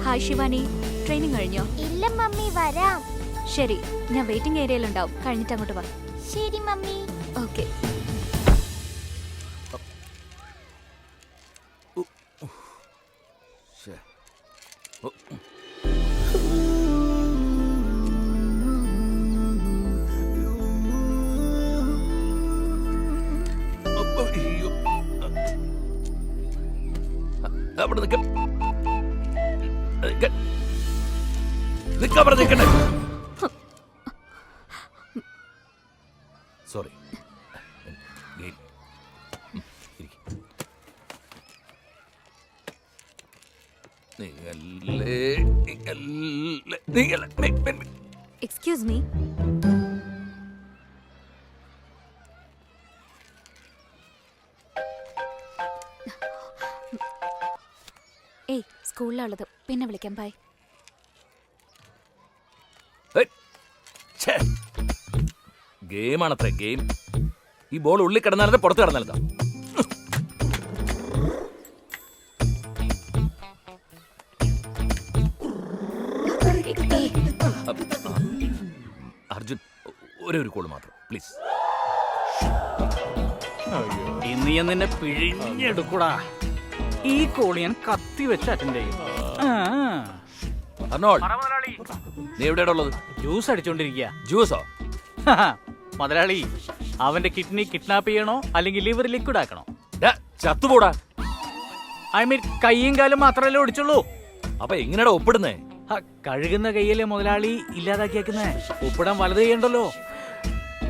Hi Shivani, training കഴിഞ്ഞോ? ഇല്ല mummy, വരാം. ശരി, ഞാൻ വെയിറ്റിംഗ് ഏരിയയിലുണ്ടാവും. കഴിഞ്ഞിട്ട് അങ്ങോട്ട് വാ. ശരി മമ്മി. ഓക്കെ. അവിടെ നിൽക്കണേ. സോറി. Excuse me. ഏയ്, സ്കൂളിലുള്ളത് പിന്നെ വിളിക്കാം. ബൈ. ഗെയിമാണത്രേ, ഗെയിം. ഈ ബോൾ ഉള്ളിൽ കിടന്നാലത് പുറത്ത് കിടന്നാലതാ. അർജുൻ, ഒരേ ഒരു കോള് മാത്രം പ്ലീസ്. ഇന്ന് ഞാൻ നിന്നെ പിഴിഞ്ഞെടുക്കൂടാ. ഈ കോള് ഞാൻ കത്തി വെച്ച് അറ്റൻഡ് ചെയ്യും. അർണോൾഡ്, നീ എവിടെയാ ഉള്ളത്? ജ്യൂസ് അടിച്ചോണ്ടിരിക്കുക. ജ്യൂസോ? മുതലാളി, അവന്റെ കിഡ്നി കിഡ്നാപ്പ് ചെയ്യണോ അല്ലെങ്കിൽ ലിവർ ലിക്വിഡ് ആക്കണോ? ചത്തുപോടാ. ഐ മീൻ, കൈയും കാലും മാത്രമല്ലേ ഒടിച്ചുള്ളൂ. അപ്പൊ എങ്ങനെയാ ഒപ്പിടുന്നേ? കഴുകുന്ന കൈയല്ലേ മുതലാളി ഇല്ലാതാക്കിയേക്കുന്നേ. ഒപ്പിടാൻ വലത് ചെയ്യണ്ടല്ലോ.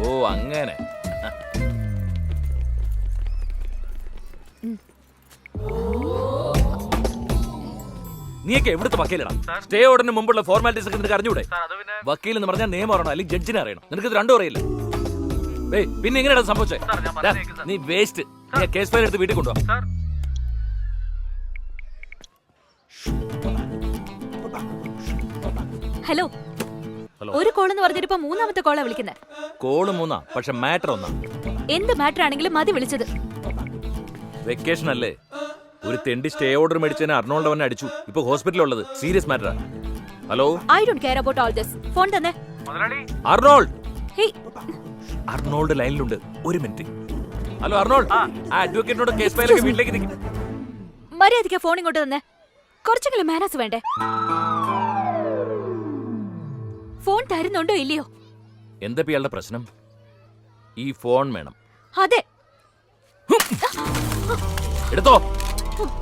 ഓ അങ്ങനെ. നീയൊക്കെ എവിടുത്തെ വക്കീലടാ? സ്റ്റേ ഓർഡറിന് മുമ്പുള്ള ഫോർമാലിറ്റീസ് ഒക്കെ നിനക്ക് അറിഞ്ഞൂടെ? വക്കീൽ എന്ന് പറഞ്ഞാൽ നിയമം അറിയണം, അല്ലെങ്കിൽ ജഡ്ജിനെ അറിയണം. നിനക്ക് ഇത് രണ്ടും അറിയില്ല. പിന്നെ എങ്ങനെയാ സംഭവിച്ചേ? നീ വേസ്റ്റ്. നീ കേസ് ഫയൽ എടുത്ത് വീട്ടിൽ കൊണ്ടുപോവാ. ഹലോ. ഒരു കോൾ എന്ന് പറഞ്ഞിട്ട് ഇപ്പൊ മൂന്നാമത്തെ കോളാ വിളിക്കുന്നത്. കോള് മൂന്നാ, പക്ഷെ മാറ്റർ ഒന്നാ. എന്ത് മാറ്റർ ആണെങ്കിലും മതി വിളിച്ചത്. വെക്കേഷൻ അല്ലേ? ഒരു തെണ്ടി സ്റ്റേ ഓർഡർ മേടിച്ചതിന് അർണോൾഡ് അവനെ അടിച്ചു. ഇപ്പൊ ഹോസ്പിറ്റലിലുള്ളത്. സീരിയസ് മാറ്ററാ. Hello. I don't care about all this. Phone തന്നെ. അർണോൾഡ്. ഹേയ്, അർണോൾഡ് ലൈനിലുണ്ട്. ഒരു മിനിറ്റ്. ഹലോ അർണോൾഡ്, ആ അഡ്വക്കേറ്റിനോട് കേസ് ഫയലൊക്കെ വീട്ടിലേക്ക് നിൽക്കും. മര്യാദയ്ക്ക് ഫോൺ ഇങ്ങോട്ട് തന്നെ. കുറച്ചെങ്കിലും മാനസ് വേണ്ടേ? ഫോൺ തരുന്നുണ്ടോ ഇല്ലയോ? എന്താ ഇയാളുടെ പ്രശ്നം? ഈ ഫോൺ വേണം. അതെ. എടുത്തോ.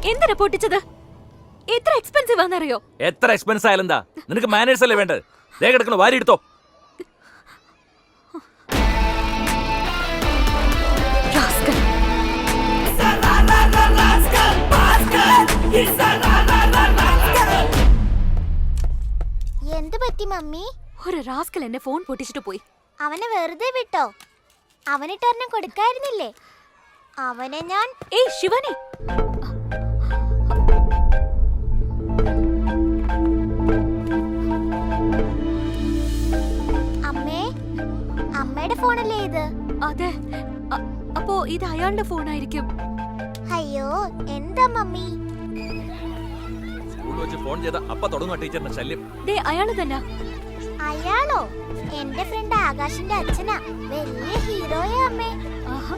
എന്തിനാ പൊട്ടിച്ചത്? എത്ര എക്സ്പെൻസീവ് ആണെന്നറിയോ? എത്ര എക്സ്പെൻസ് ആയാലും എന്താ? നിനക്ക് മാനേഴ്സ് അല്ലേ വേണ്ടത്? ദേ കിടക്കണോ, വാരി എടുത്തോ. എന്ത് പറ്റി മമ്മി? ഒരു റാസ്കൽ എന്നെ ഫോൺ പൊട്ടിച്ചിട്ട് പോയി. അവനെ വെറുതെ വിട്ടോ? അവനിട്ടൊരെണ്ണം കൊടുക്കായിരുന്നില്ലേ? അവനെ ഞാൻ... ഏയ് ശിവാനി, അമ്മേ, അമ്മയുടെ ഫോണല്ലേ ഇത്? അതെ. അപ്പോ ഇത് അയാളുടെ ഫോണായിരിക്കും. അയ്യോ, എന്താ മമ്മി? സ്കൂളിൽ വെച്ച് ഫോൺ ചെയ്ത അപ്പ തുടങ്ങും ടീച്ചറിന്റെ ശല്യം. ദേ അയാള് തന്നെ. അയാളോ? എന്റെ ഫ്രണ്ട് ആകാശിന്റെ അച്ഛനാ. വലിയ ഹീറോയാ അമ്മേ. ആഹാ.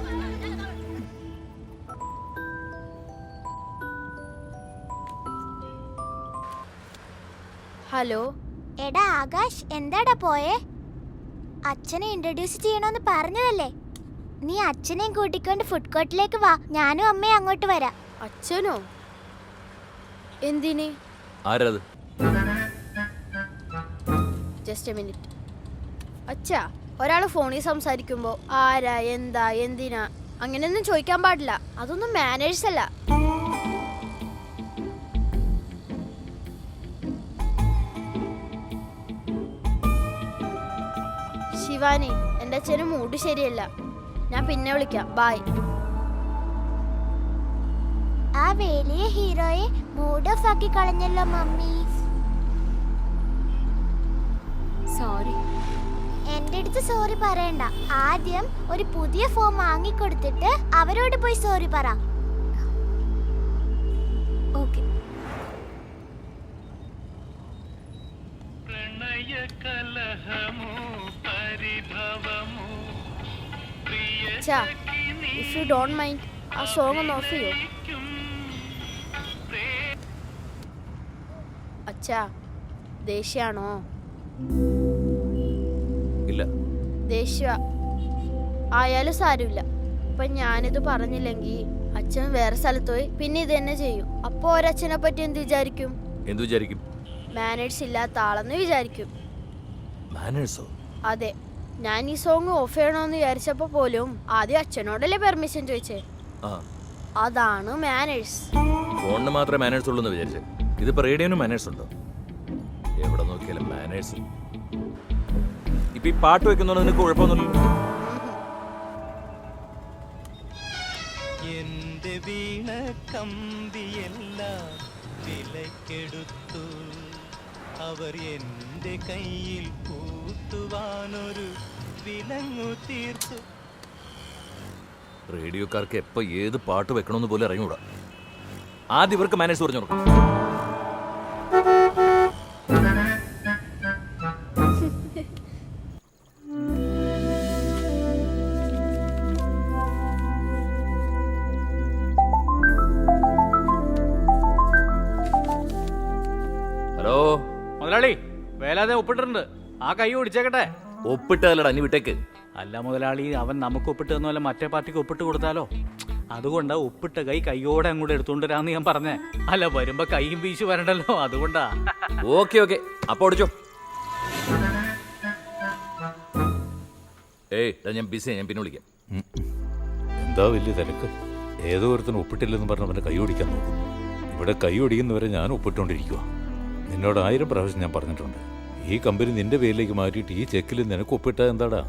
ഹലോ. എടാ ആകാശ്, എന്താടാ പോയേ? അച്ഛനെ ഇൻട്രൊഡ്യൂസ് ചെയ്യണോന്ന് പറഞ്ഞതല്ലേ? നീ അച്ഛനെയും കൂട്ടിക്കൊണ്ട് ഫുഡ് കോർട്ടിലേക്ക് വാ. ഞാനും അമ്മയും അങ്ങോട്ട് വരാം. അച്ഛനോ? എന്തിന്? ആരത്? Just A minute. അച്ഛാ, ഒരാള് ഫോണിൽ സംസാരിക്കുമ്പോ ആരാ, എന്താ, എന്തിനാ അങ്ങനെയൊന്നും ചോദിക്കാൻ പാടില്ല. അതൊന്നും മാനേഴ്സ് അല്ല. ശിവാനി, എൻ്റെ അച്ഛന് മൂഡ് ശരിയല്ല. ഞാൻ പിന്നെ വിളിക്കാം. ബൈ. ആ വലിയ ഹീറോയെ മൂഡ് ഓഫ് ആക്കി കളഞ്ഞല്ലോ മമ്മി. സോറി. എന്റെ അടുത്ത് സോറി പറയണ്ട. ആദ്യം ഒരു പുതിയ ഫോം വാങ്ങിക്കൊടുത്തിട്ട് അവരോട് പോയി സോറി പറ. ഓക്കെ. അച്ഛാ, ഇഫ് യു ഡോണ്ട് മൈൻഡ് ആ സോങ് ഒന്ന് ഓഫ് ചെയ്യോ? അച്ഛാ, ദേഷ്യാണോ? ഇല്ല. ദേഷ്യ ആയാലും സാരമില്ല. ഇപ്പൊ ഞാനിത് പറഞ്ഞില്ലെങ്കിൽ അച്ഛൻ വേറെ സ്ഥലത്ത് പോയി പിന്നെ ഇത് തന്നെ ചെയ്യും. അപ്പൊ ഒരച്ഛനെ പറ്റി എന്ത് വിചാരിക്കും? എന്തു വിചാരിക്കും? മാനേഴ്സ് ഇല്ലാത്ത ആളെന്ന് വിചാരിക്കും. മാനേഴ്സോ? അതെ, ഞാൻ ഈ സോങ് ഓഫ് ചെയ്യണമെന്ന് വിചാരിച്ചപ്പോ പോലും ആദ്യം അച്ഛനോടല്ലേ പെർമിഷൻ ചോദിച്ചേ. ആ, അതാണ് മാനേഴ്സ്. ഫോണിന് മാത്രമേ മാനേഴ്സ് ഉള്ളൂ എന്ന് വിചാരിച്ചേ. ഇതിപ്പോ റേഡിയോനും മാനേഴ്സ് ഉണ്ടോ? എവിടെ നോക്കിയാലും മാനേഴ്സ്. ഇപ്പൊ ഈ പാട്ട് വെക്കുന്നോണ്ട് നിനക്ക് കുഴപ്പമൊന്നുമില്ല. എന്റെ വീണ കമ്പിയെല്ലാം വിലക്കെടുത്തു, അവർ എന്റെ കയ്യിൽ കൂട്ടുവാനൊരു വിലങ്ങു തീർത്തു. റേഡിയോക്കാർക്ക് എപ്പോ ഏത് പാട്ട് വെക്കണമെന്ന് പോലും അറിഞ്ഞൂടാ. ആദ്യം ഇവർക്ക് മാനേഴ്സ് പറഞ്ഞു കൊടുക്കും. ഹലോ മുതലാളി, വേലാതെ ഒപ്പിട്ടിട്ടുണ്ട്. ആ കൈ ഓടിച്ചേക്കട്ടെ. ഒപ്പിട്ടല്ലടാ, അനി വിട്ടേക്ക്. അല്ല മുതലാളി, അവൻ നമുക്ക് ഒപ്പിട്ട് തന്നല്ല മറ്റേ പാർട്ടിക്ക് ഒപ്പിട്ട് കൊടുത്താലോ? അതുകൊണ്ടാ ഒപ്പിട്ട കൈ കൈയോടെ അങ്ങോട്ട് എടുത്തോണ്ടിരാന്ന് ഞാൻ പറഞ്ഞേ. അല്ല, വരുമ്പോ കൈയും വീശു വരണ്ടല്ലോ, അതുകൊണ്ടാ. ഓക്കെ ഓക്കെ, അപ്പൊ ഓടിച്ചോ. ഏയ്, ഞാൻ ബിസി, ഞാൻ പിന്നെ വിളിക്കാം. എന്താ വലിയ തിരക്ക്? ഏതോ ഒരുത്തന് ഒപ്പിട്ടില്ലെന്ന് പറഞ്ഞ് അവൻ്റെ കൈ ഓടിക്കാൻ നോക്കും. ഇവിടെ കൈ ഓടിക്കുന്നവരെ ഞാൻ ഒപ്പിട്ടുകൊണ്ടിരിക്കുക. നിന്നോട് 1000 പ്രാവശ്യം ഞാൻ പറഞ്ഞിട്ടുണ്ട്. ഈ കമ്പനി നിന്റെ പേരിലേക്ക് മാറ്റിയിട്ട് ഈ ചെക്കിൽ നിനക്ക് ഒപ്പിട്ടാൽ എന്താടാ?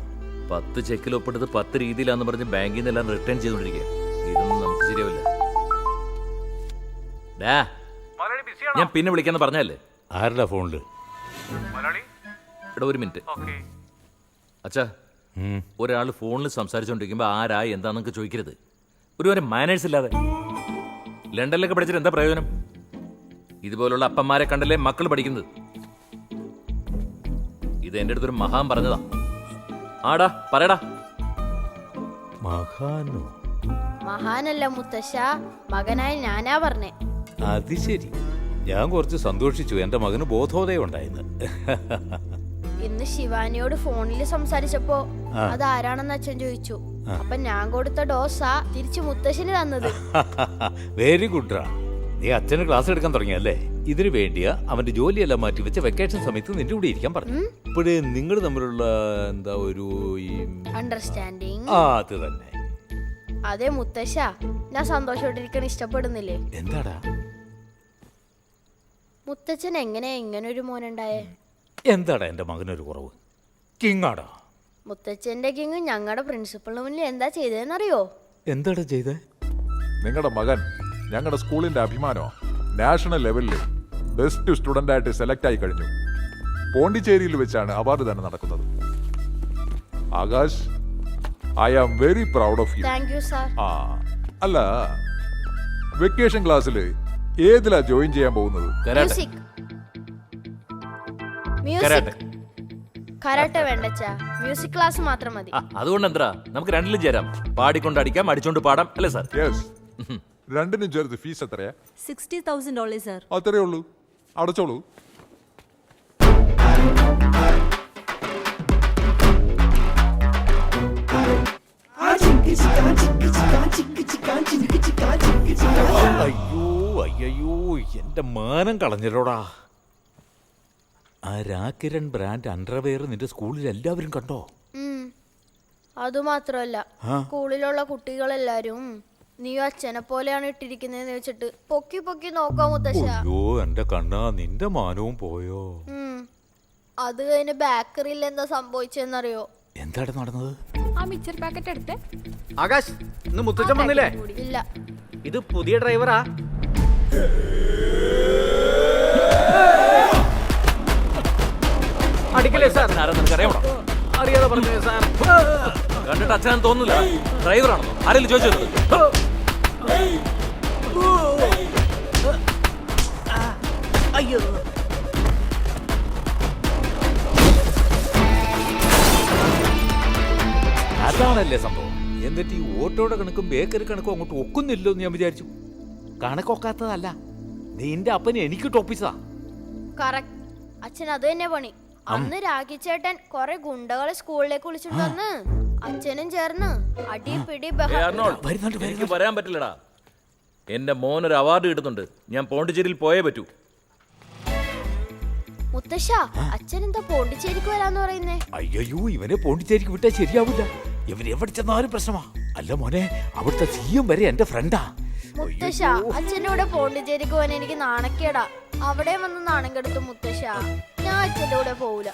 10 ചെക്കിൽ ഒപ്പിട്ടത് 10 രീതിയിലാന്ന് പറഞ്ഞ് ബാങ്കിൽ നിന്നെല്ലാം റിട്ടേൺ ചെയ്തോണ്ടിരിക്കുക. ഇതൊന്നും നമുക്ക് ശരിയാവില്ല. ഞാൻ പിന്നെ വിളിക്കാന്ന് പറഞ്ഞല്ലേ. ആരുടെ ഫോണില്? എടാ, ഒരു മിനിറ്റ്. അച്ഛാ, ഒരാൾ ഫോണിൽ സംസാരിച്ചോണ്ടിരിക്കുമ്പോ ആരാ എന്താന്നൊക്കെ ചോദിക്കരുത്. ഒരു മാനേഴ്സ് ഇല്ലാതെ. ലണ്ടനിലൊക്കെ പഠിച്ചിട്ട് എന്താ പ്രയോജനം? ഇതുപോലുള്ള അപ്പന്മാരെ കണ്ടല്ലേ മക്കൾ പഠിക്കുന്നത്. ഇത് എന്റെ അടുത്തൊരു മഹാൻ പറഞ്ഞതാ. ആടാ, പറയടാ. മഹാനോ? മഹാനല്ല മുത്തശ്ശ, മകനായി ഞാനാ പറഞ്ഞേ. അത് ശരി. ഞാൻ കുറച്ച് സന്തോഷിച്ചു എന്റെ മകന് ബോധോദയം ഉണ്ടായിന്ന്. ഇന്ന് ശിവാനിയോട് ഫോണിൽ സംസാരിച്ചപ്പോ അതാരാണെന്ന് അച്ഛൻ ചോദിച്ചു. അപ്പൊ ഞാൻ കൊടുത്ത ഡോസാ തിരിച്ചു മുത്തശ്ശന് തന്നത്. വെരി ഗുഡ്രാ. നീ അച്ഛന് ക്ലാസ് എടുക്കാൻ തുടങ്ങിയല്ലേ? ഇതിനു വേണ്ടിയാ അവന്റെ ജോലിയെല്ലാം മാറ്റി വെച്ച് വെക്കേഷൻ സമയത്ത് നിന്റെ കൂടെ ഇരിക്കാൻ പറഞ്ഞു. ഇപ്പോഴേ നിങ്ങൾ തമ്മിലുള്ള എന്താ ഒരു അണ്ടർസ്റ്റാൻഡിങ്. അത് തന്നെ. അതെ മുത്തശ്ശ, ഞാൻ സന്തോഷോട്ടിരിക്കാൻ ഇഷ്ടപ്പെടുന്നില്ലേ? എന്താടാ മുത്തച്ഛൻ എങ്ങനെയാ ഇങ്ങനൊരു മോനുണ്ടായേ? എന്താടാ എന്റെ മകനൊരു കുറവ്? കിങ്ങാടാ. മുത്തച്ഛന്റെ കിങ് ഞങ്ങളുടെ പ്രിൻസിപ്പളിന് മുന്നിൽ എന്താ ചെയ്തതെന്നറിയോ? എന്താടാ ചെയ്തേ? നിങ്ങളുടെ മകൻ ഞങ്ങളുടെ സ്കൂളിന്റെ അഭിമാനമാണ്. നാഷണൽ ലെവലിൽ ബെസ്റ്റ് സ്റ്റുഡന്റ് ആയിട്ട് സെലക്ട് ആയി കഴിഞ്ഞു. പോണ്ടിച്ചേരിയിൽ വെച്ചാണ് അവാർഡ് തന്നെ നടക്കുന്നത്. Akash, I am very proud of you. Thank you sir. ആ, അല്ല, വെക്കേഷൻ ക്ലാസ്സിൽ ഏതിലാ ജോയിൻ ചെയ്യാൻ പോകുന്നത്? മ്യൂസിക്. മ്യൂസിക്. കരാട്ടെ വേണ്ടച്ചാ, മ്യൂസിക് ക്ലാസ് മാത്രം മതി. അതുകൊണ്ട് എന്താ, നമുക്ക് രണ്ടിലും ചേരാം. പാടിക്കൊണ്ട് അടിക്കാം, അടിച്ചോണ്ട് പാടാം, അല്ലേ സാർ? യെസ്. രണ്ടിനും ചേർത്ത് ഫീസ് എത്രയാ? $60,000 സാർ. അത്രയേ ഉള്ളൂ. അടച്ചോളൂ. അയ്യോ അയ്യോ, എന്റെ മാനം കളഞ്ഞല്ലോടാ. ആ രാക്കിരൺ ബ്രാൻഡ് അണ്ടർവെയർ നിന്റെ സ്കൂളിൽ എല്ലാവരും കണ്ടോ? അതുമാത്രമല്ല, സ്കൂളിലുള്ള കുട്ടികളെല്ലാരും നീ അച്ഛനെ പോലെയാണ് ഇട്ടിരിക്കുന്നതെന്ന് വെച്ചിട്ട് പൊക്കി പൊക്കി നോക്കാം മുത്തശ്ശ. അയ്യോ എന്റെ കണ്ണാ, നിന്റെ മാനവും പോയോ? അത് കഴിഞ്ഞ് ബേക്കറിയിൽ എന്താ സംഭവിച്ചെന്നറിയോ? എന്താണ് നടന്നത്? ആ മിച്ചർ പാക്കറ്റ് എടുത്ത്. ആകാശ്, ഇന്ന് മുത്തച്ഛൻ വന്നില്ലേ? ഇല്ല. ഇത് പുതിയ ഡ്രൈവറാ. അടിക്കല്ലേ സാർ? നിനക്കറിയാമോ? അറിയാതെ പറഞ്ഞു സാർ. കണ്ടിട്ട് അച്ഛനാന്ന് തോന്നുന്നില്ല. ഡ്രൈവറാണോ? ആരെങ്കിലും ചോദിച്ചത്? അയ്യോ, ഇതാണല്ലേ സംഭവം. എന്നിട്ട് ഈ ഓട്ടോയുടെ കണക്കും ബേക്കറി കണക്കും അങ്ങോട്ട് ഒക്കുന്നില്ലോ എന്ന് ഞാൻ വിചാരിച്ചു. കണക്കൊക്കാത്തതല്ല, നിന്റെ അപ്പനെ എനിക്ക് ടോപ്പിച്ചതാ. കറക്റ്റ്. അച്ഛൻ അത് തന്നെ പണി. അന്ന് രാഖിച്ചേട്ടൻ കൊറേ ഗുണ്ടകളെ സ്കൂളിലേക്ക് വിളിച്ചിട്ട് വന്ന് അച്ഛനും ചേർന്ന് അടി പിടി എനിക്ക് വരാൻ പറ്റില്ലടാ. എന്റെ മോനൊരു അവാർഡ് കിട്ടുന്നുണ്ട്. ഞാൻ പോണ്ടിച്ചേരിയിൽ പോയേ പറ്റൂ. മുത്തശ്ശ, അച്ഛൻ എന്താ പോണ്ടിച്ചേരിക്ക് വരാന്ന് പറയുന്നേ? അയ്യോ, ഇവനെ പോണ്ടിച്ചേരിക്ക് വിട്ടാൽ ശരിയാവില്ല. ഇവൻ എവിടെ ചെന്നാലും പ്രശ്നമാ. അല്ല മോനെ, അവിടുത്തെ സിഎം വരെ എന്റെ ഫ്രണ്ടാ. മുത്തശ്ശ, അച്ഛൻ്റെ കൂടെ പോണ്ടിച്ചേരിക്ക് പോകാൻ എനിക്ക് നാണക്കേടാ. അവിടെ വന്ന് നാണം കെടുത്തു മുത്തശ്ശ. ഞാൻ അച്ഛൻ്റെ കൂടെ പോവില്ല.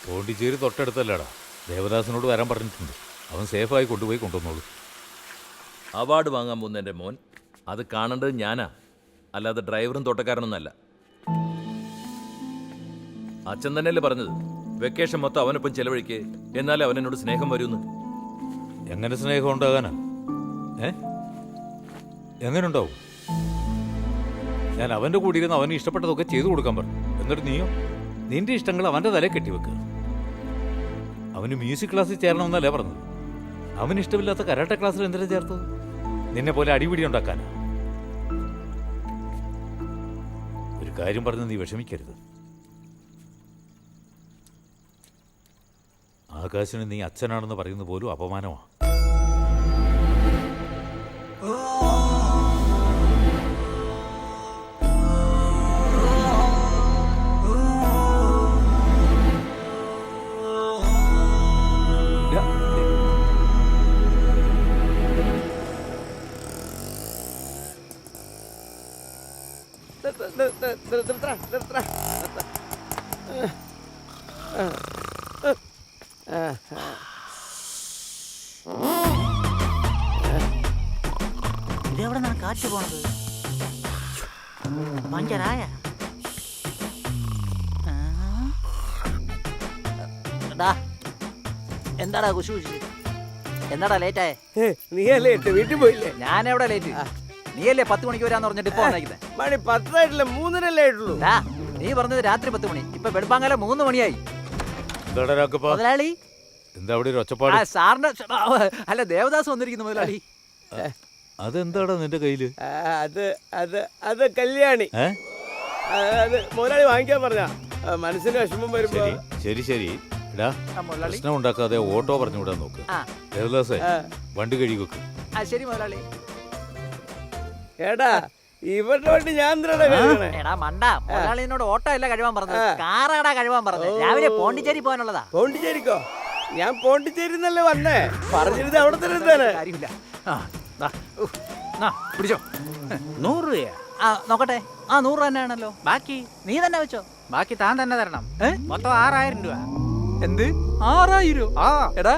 പോണ്ടിച്ചേരി തൊട്ടടുത്തല്ലടാ. ദേവദാസിനോട് വരാൻ പറഞ്ഞിട്ടുണ്ട്. അവൻ സേഫായി കൊണ്ടുപോയി കൊണ്ടുവന്നോളൂ. അവാർഡ് വാങ്ങാൻ പോകുന്ന എൻ്റെ മോൻ, അത് കാണേണ്ടത് ഞാനാ, അല്ലാതെ ഡ്രൈവറും തോട്ടക്കാരനൊന്നല്ല. അച്ഛൻ തന്നെയല്ലേ പറഞ്ഞത്, വെക്കേഷൻ മൊത്തം അവനൊപ്പം ചെലവഴിക്ക്, എന്നാലേ അവനോട് സ്നേഹം വരുമെന്ന്. എങ്ങനെ സ്നേഹം ഉണ്ടാകാനാ? എങ്ങനെ ഉണ്ടാവും? ഞാൻ അവന്റെ കൂടെ ഇരുന്ന് അവന് ഇഷ്ടപ്പെട്ടതൊക്കെ ചെയ്തു കൊടുക്കാൻ പറഞ്ഞു. എന്നിട്ട് നീയോ നിന്റെ ഇഷ്ടങ്ങൾ അവന്റെ തലയിൽ കെട്ടിവെക്കുക. അവന് മ്യൂസിക് ക്ലാസ്സിൽ ചേരണമെന്നല്ലേ പറഞ്ഞത്. അവന് ഇഷ്ടമില്ലാത്ത കരാട്ടെ ക്ലാസ്സിൽ എന്തിനാ ചേർത്തത്? നിന്നെ പോലെ അടിപിടി ഉണ്ടാക്കാനാ. ഒരു കാര്യം പറഞ്ഞ് നീ വിഷമിക്കരുത്. ആകാശിന് നീ അച്ഛനാണെന്ന് പറയുന്നത് പോലും അപമാനമാണ്. ഇതെവിടെ നിന്നാണ് കാറ്റ് പോണത്? പഞ്ചറായ എന്താടാ കുശു കുശി? എന്താടാ ലേറ്റായേ? നീയല്ലേ വീട്ടിൽ പോയില്ലേ? ഞാനെവിടെ ലേറ്റ്? നീയല്ലേ 10 മണിക്ക് വരാന്ന് പറഞ്ഞിട്ട് ഇപ്പൊ വന്നേക്കുന്നത്? മണി 10 3:30 ആയിട്ടുള്ളൂ. നീ പറഞ്ഞത് രാത്രി 10 മണി, ഇപ്പൊ വെളുപ്പാങ്കാലം 3 മണിയായി. മുതലാളി എന്താ അവിടെ ഒരു ഒച്ചപ്പാട്? സാറിന്റെ അല്ല, ദേവദാസ് വന്നിരിക്കുന്നു മുതലാളി. അതെന്താടാ നിന്റെ കയ്യില്? അത് കല്യാണി. അത് മുതലാളി വാങ്ങിക്കാൻ പറഞ്ഞ മനസ്സിന് വിഷമം വരുമ്പോ. ശരി പ്രശ്നം ഉണ്ടാക്കാതെ ഓട്ടോ പറഞ്ഞു വിടാൻ നോക്ക്. ദേവദാസേ, വണ്ടി കഴുകി വെക്ക്. ശരി മുതലാളി. എടാ, ഇവരുടെ വണ്ടി ഞാൻ എടാ മണ്ട, മുതലാളിനോട് ഓട്ടോ അല്ല കഴിവാൻ പറഞ്ഞത്, കാറാടാ കഴിവാൻ പറഞ്ഞത്. രാവിലെ പോണ്ടിച്ചേരി പോകാനുള്ളതാ. പോണ്ടിച്ചേരിക്കോ? ഞാൻ പോണ്ടിച്ചേരി എന്നല്ലേ വന്നേ. പറഞ്ഞിരുന്നത് അവിടെ തന്നെ എന്താണ് കാര്യമില്ല. പിടിച്ചോ. 100 രൂപയാ? നോക്കട്ടെ. 100 രൂപ തന്നെയാണല്ലോ. ബാക്കി നീ തന്നെ വെച്ചോ. ബാക്കി താൻ തന്നെ തരണം. മൊത്തം 6000 രൂപ. എന്ത് 6000? എടാ,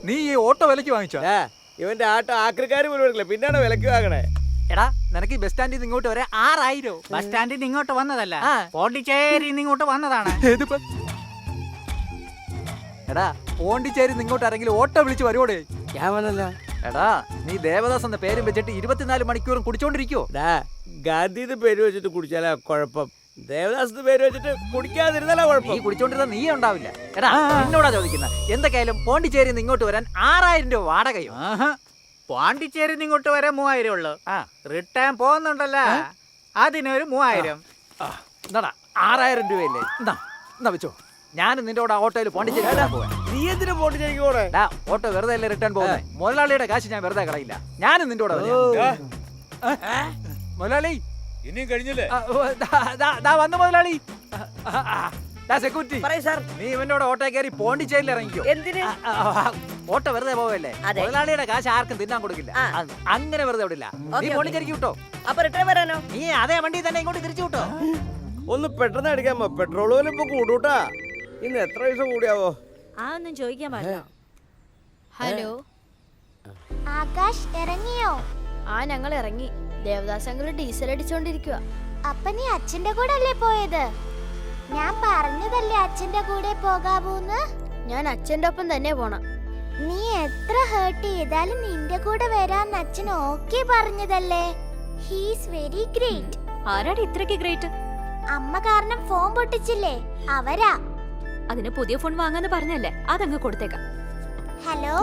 നീ ഈ ഓട്ടോ വിലക്ക് വാങ്ങിച്ചോ? ഇവന്റെ ആട്ടോ ആക്രിക്കാര് പോലും എടുക്കില്ല, പിന്നാണ് വിലക്ക് വാങ്ങണേ. എടാ, നിനക്ക് ബസ് സ്റ്റാൻഡിൽ നിന്ന് ഇങ്ങോട്ട് വരെ 6000. ബസ് സ്റ്റാൻഡിൽ നിന്ന് ഇങ്ങോട്ട് വന്നതല്ല, പോണ്ടിച്ചേരി ഇങ്ങോട്ട് വന്നതാണ്. എടാ, പോണ്ടിച്ചേരി ഇങ്ങോട്ട് ആരെങ്കിലും ഓട്ടോ വിളിച്ച് വരുവോടെ? ഞാൻ വന്നല്ല. എടാ, നീ ദേവദാസ് എന്ന പേരും വെച്ചിട്ട് 24 മണിക്കൂറും കുടിച്ചോണ്ടിരിക്കോ? ഗാന്ധിയുടെ പേര് വെച്ചിട്ട് കുടിച്ചാലാ കുഴപ്പം, ദേവദാസിന്റെ പേര് വെച്ചിട്ട് കുടിക്കാതിരുന്നാലാ കുഴപ്പം. നീ കുടിച്ചോണ്ടിരുന്ന നീ ഉണ്ടാവില്ല. എടാ, എന്നോടാ ചോദിക്കുന്നത്. എന്തൊക്കെയായാലും പോണ്ടിച്ചേരി ഇങ്ങോട്ട് വരാൻ 6000 രൂപ വാടകയോ? പോണ്ടിച്ചേരി ഇങ്ങോട്ട് വരാൻ 3000 ഉള്ളു. റിട്ടേൺ പോകുന്നുണ്ടല്ലോ, അതിനൊരു 3000. എന്താടാ 6000 രൂപയല്ലേ? എന്നാ വെച്ചോ. ഞാനും നിന്റെ കൂടെ ഓട്ടോയിൽ പോണ്ടിച്ചേരി പോവാൻ. നീ എന്തിനാ പോണ്ടിച്ചേരിക്ക് പോണേ? ഓട്ടോ വെറുതെ അല്ലേ റിട്ടേൺ പോകുന്നത്? മുതലാളിയുടെ കാശ് ഞാൻ വെറുതെ കളയില്ല. ഞാനും നിന്റെ കൂടെ മുതലാളി. ഇനിയും കഴിഞ്ഞില്ലേ? വന്നു മുതലാളി. സെക്യൂരിറ്റി, നീ ഇവന്റെ കൂടെ ഓട്ടോ കയറി പോണ്ടിച്ചേരിയിൽ ഇറങ്ങിക്കോ. എന്തിന്? ഓട്ടോ വെറുതെ പോവല്ലേ? മുതലാളിയുടെ കാശ് ആർക്കും തിന്നാൻ കൊടുക്കില്ല. അങ്ങനെ വെറുതെ വിടില്ല. നീ പോണ്ടിച്ചേരിക്ക് വിട്ടോ. അപ്പൊ റിട്ടേൺ വരാനോ? നീ അതേ വണ്ടി തന്നെ ഇങ്ങോട്ട് തിരിച്ചു വിട്ടോ. ഒന്ന് പെട്ടെന്ന് അടിക്കാമോ? പെട്രോൾ പോലും ഇപ്പൊ കൂടൂട്ടാ. ഇന്ന് എത്ര പൈസ കൂടിയാവോ? ഒന്നും ചോദിക്കാൻ പാടില്ല. ഹലോ, ആകാശ് ഇറങ്ങിയോ? ഞങ്ങൾ ഇറങ്ങി. ദേവദാസ് അങ്കിൾ ഡീസൽ അടിച്ചോണ്ടിരിക്കുക. അപ്പൊ നീ അച്ഛന്റെ കൂടെ അല്ലേ പോയത്? ഞാൻ പറഞ്ഞതല്ലേ അച്ഛന്റെ കൂടെ പോകാവൂന്ന്. ഞാൻ അച്ഛന്റെ ഒപ്പം തന്നെ പോണം. നീ എത്ര ഹേർട്ട് ചെയ്താലും നിന്റെ കൂടെ വരാന്ന് അച്ഛൻ ഓക്കെ പറഞ്ഞതല്ലേ. He's very great. ആരാടി ഇത്രയ്ക്ക് ഗ്രേറ്റ്? അമ്മ കാരണം ഫോൺ പൊട്ടിച്ചില്ലേ അവരാ. അതിന് പുതിയ ഫോൺ വാങ്ങാന്ന് പറഞ്ഞല്ലേ, അതങ്ങ് കൊടുത്തേക്കാം. ഹലോ